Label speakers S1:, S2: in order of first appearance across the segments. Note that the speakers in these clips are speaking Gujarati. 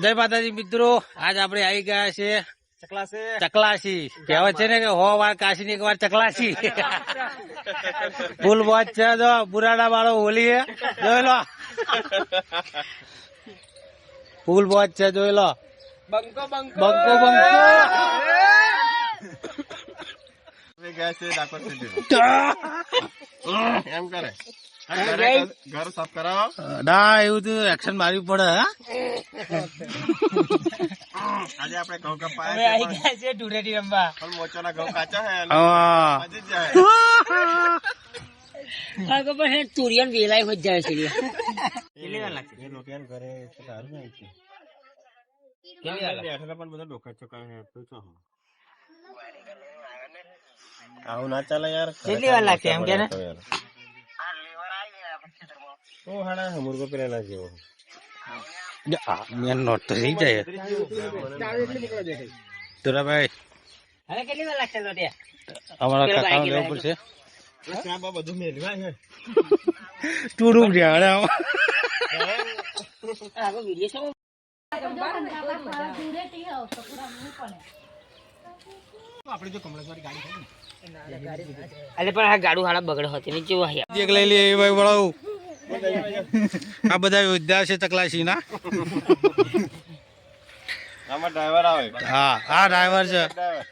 S1: જય માતાજી મિત્રો, આજ આપણે આવી ગયા છે ચકલાસી. કહેવત છે ને કે 100 વાર કાશી ને 1 વાર ચકલાસી. ફૂલ મોજ છે. જો બુરાડા વાળો હોલી હે, જોઈ લો. ફૂલ મોજ છે, જોઈ લો. બંકો બંકો
S2: એમ કરે ઘર સાફ કરાવો.
S1: ના, એવું તો એક્શન મારવી પડે.
S2: આજે આપણે ઘઉં કપાયા છે પણ મોચોના ઘઉં કાચા હે અને
S1: હા.
S2: મજી જ જાય.
S3: તુરિયન વેલાય હોઈ જાય છે
S2: એ લોકોને ઘરે સારું નહીં છે. બેઠેલા પણ બધા ડોકા ચોકા હે તો શું આવું ના ચાલે યાર.
S3: કેટલી વાર લાગશે એમ કે ને?
S2: તો હાડા મુર્ગો પેલા જેવો
S1: મેન નોટ તો થઈ જાય. તુરાભાઈ,
S3: હવે કેટલી વાર લાગશે લોટિયા?
S1: અમારા કાકા લેવું પડશે.
S2: બા બધું મેલવા છે.
S1: ટૂડું રહ્યા
S3: આગો વિડિયો છે.
S2: આપડે જો કમલેશ્વરી ગાડી છે
S3: અલે પણ આ ગાડું હાડા બગડ હતી ને કેવું હે.
S1: એક લઈ લઈએ ભાઈ વળાવું. આ બધા યોદ્ધા છે ચકલાસી ના.
S2: આમાં ડ્રાઈવર આવે.
S1: હા, આ ડ્રાઈવર છે.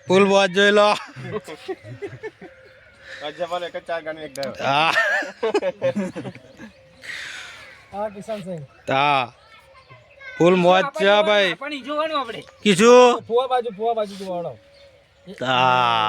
S1: ફૂલ મોજ જોઈ લો.
S2: આજે પણ એક જ 4 ગાડી એક ડ્રાઈવર.
S1: હા હા, ફૂલ મોજ છે ભાઈ.
S3: પણ જોવાનું આપણે
S1: કીધું
S4: ફુવા બાજુ જોવાડો.
S1: હા.